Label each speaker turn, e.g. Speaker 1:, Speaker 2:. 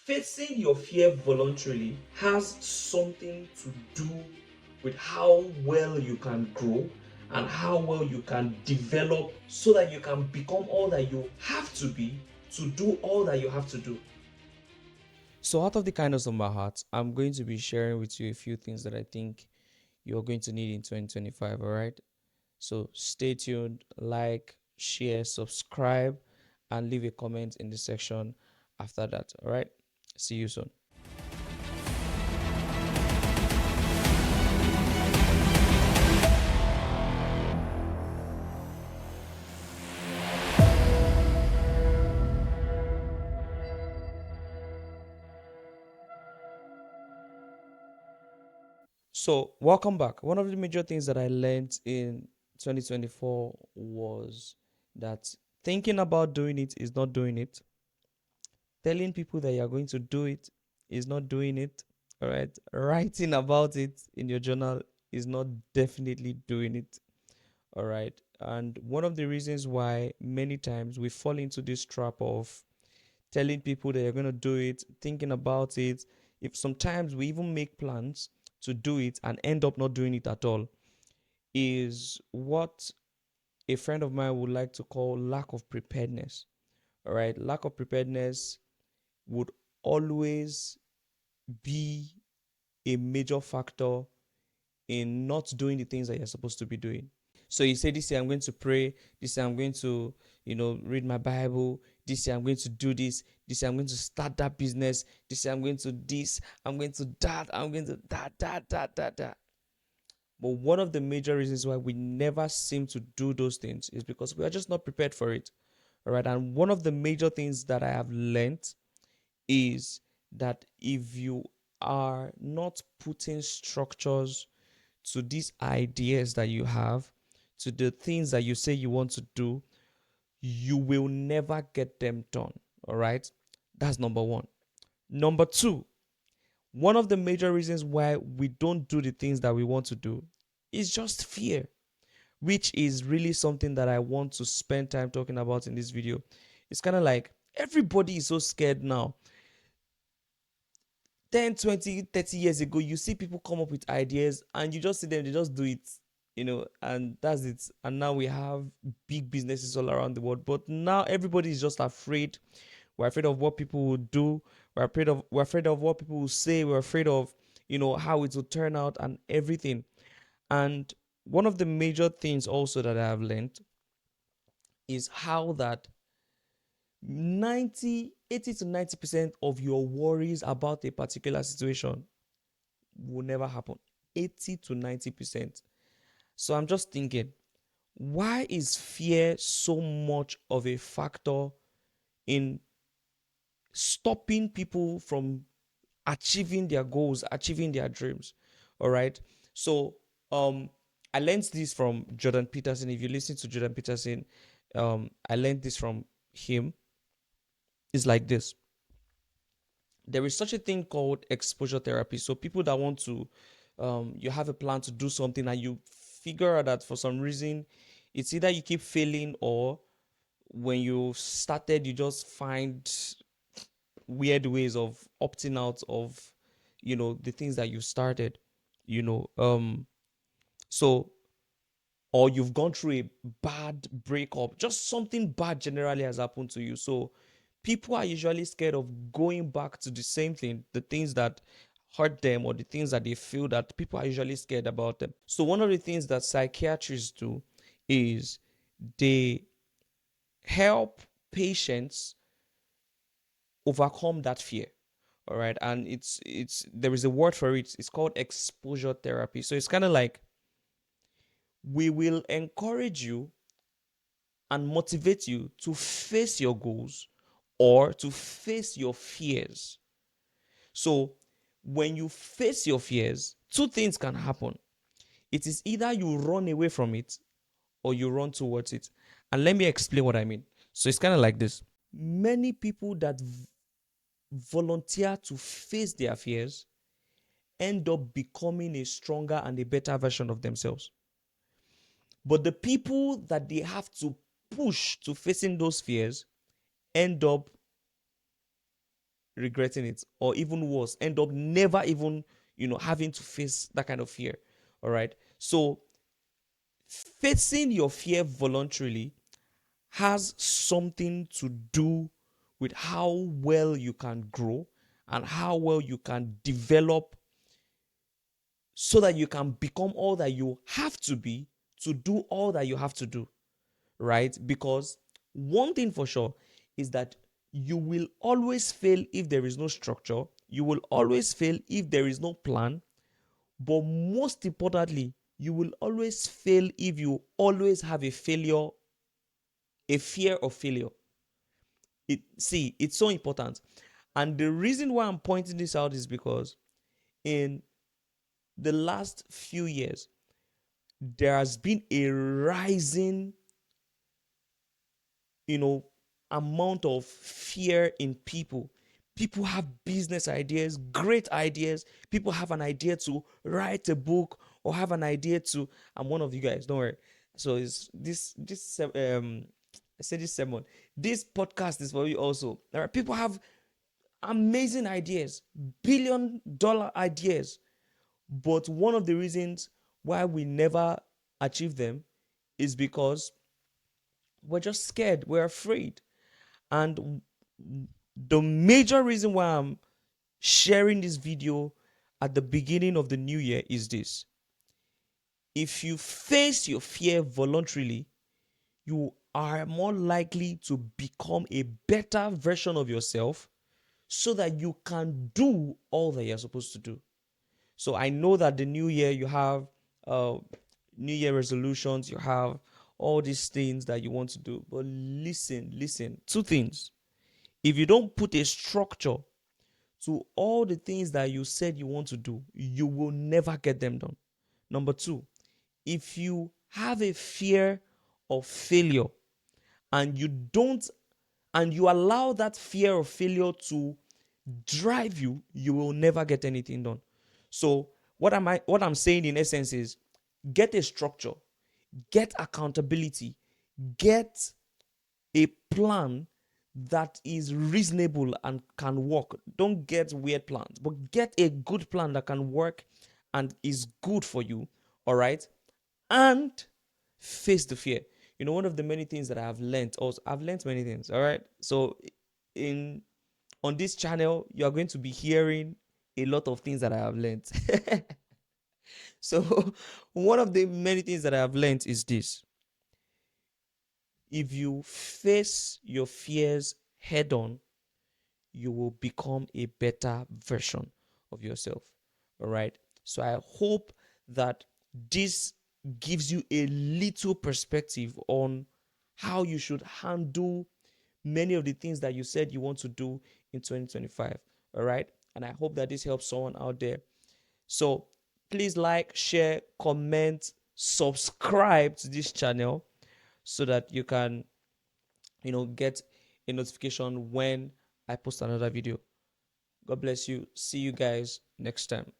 Speaker 1: Facing your fear voluntarily has something to do with how well you can grow and how well you can develop so that you can become all that you have to be to do all that you have to do. So, out of the kindness of my heart, I'm going to be sharing with you a few things that I think you're going to need in 2025. All right. So, stay tuned, like, share, subscribe, and leave a comment in the section after that. All right. See you soon. So, welcome back. One of the major things that I learned in 2024 was that thinking about doing it is not doing it. Telling people that you're going to do it is not doing it. All right. Writing about it in your journal is not definitely doing it. All right. And one of the reasons why many times we fall into this trap of telling people that you're going to do it, thinking about it, if sometimes we even make plans to do it and end up not doing it at all, is what a friend of mine would like to call lack of preparedness. All right. Lack of preparedness would always be a major factor in not doing the things that you're supposed to be doing. So you say this year I'm going to pray, this year I'm going to, read my Bible, this year I'm going to do this year I'm going to start that business, this year I'm going to this, I'm going to that, I'm going to that. But one of the major reasons why we never seem to do those things is because we are just not prepared for it. All right. And one of the major things that I have learned is that if you are not putting structures to these ideas that you have, to the things that you say you want to do, you will never get them done. All right. That's number one. Number two, one of the major reasons why we don't do the things that we want to do is just fear, which is really something that I want to spend time talking about in this video. It's kind of like everybody is so scared now. 10, 20, 30 years ago, you see people come up with ideas and you just see them, they just do it, and that's it. And now we have big businesses all around the world. But now everybody is just afraid. We're afraid of what people will do. We're afraid of what people will say. We're afraid of, how it will turn out and everything. And one of the major things also that I have learned is how that 80 to 90% of your worries about a particular situation will never happen. 80 to 90%. So I'm just thinking, why is fear so much of a factor in stopping people from achieving their goals, achieving their dreams? All right. So I learned this from Jordan Peterson. If you listen to Jordan Peterson, I learned this from him. It's like this. There is such a thing called exposure therapy. So people that want to, you have a plan to do something and you figure out that for some reason it's either you keep failing or when you started you just find weird ways of opting out of the things that you started, you know so or you've gone through a bad breakup, just something bad generally has happened to you. So people are usually scared of going back to the same thing, the things that hurt them or the things that they feel that people are usually scared about them. So one of the things that psychiatrists do is they help patients overcome that fear. All right. And it's there is a word for it. It's called exposure therapy. So it's kind of like we will encourage you and motivate you to face your goals or to face your fears. So, when you face your fears, two things can happen. It is either you run away from it or you run towards it. And let me explain what I mean. So, it's kind of like this. Many people that volunteer to face their fears end up becoming a stronger and a better version of themselves. But the people that they have to push to facing those fears end up regretting it, or even worse, end up never even, having to face that kind of fear. All right. So facing your fear voluntarily has something to do with how well you can grow and how well you can develop so that you can become all that you have to be to do all that you have to do, right? Because one thing for sure is that you will always fail if there is no structure, you will always fail if there is no plan, but most importantly, you will always fail if you always have a fear of failure. It's so important. And the reason why I'm pointing this out is because in the last few years, there has been a rising, you know, amount of fear in people. People have business ideas, great ideas. People have an idea to write a book or have an idea to. I'm one of you guys. Don't worry. So is this I said this sermon. This podcast is for you also. There are people have amazing ideas, $1 billion ideas, but one of the reasons why we never achieve them is because we're just scared. We're afraid. And the major reason why I'm sharing this video at the beginning of the new year is this: if you face your fear voluntarily, you are more likely to become a better version of yourself so that you can do all that you're supposed to do. So I know that the new year you have uh, new year resolutions, you have all these things that you want to do. But listen, two things. If you don't put a structure to all the things that you said you want to do, you will never get them done. Number two, if you have a fear of failure and you allow that fear of failure to drive you, you will never get anything done. So what I'm saying in essence is get a structure, get accountability, get a plan that is reasonable and can work. Don't get weird plans, but get a good plan that can work and is good for you. All right. And face the fear. One of the many things that I have learned, also, I've learned many things. All right. So, in on this channel, you are going to be hearing a lot of things that I have learned. So, one of the many things that I have learned is this: if you face your fears head on, you will become a better version of yourself. All right. So I hope that this gives you a little perspective on how you should handle many of the things that you said you want to do in 2025. All right. And I hope that this helps someone out there. So please like, share, comment, subscribe to this channel so that you can, get a notification when I post another video. God bless you. See you guys next time.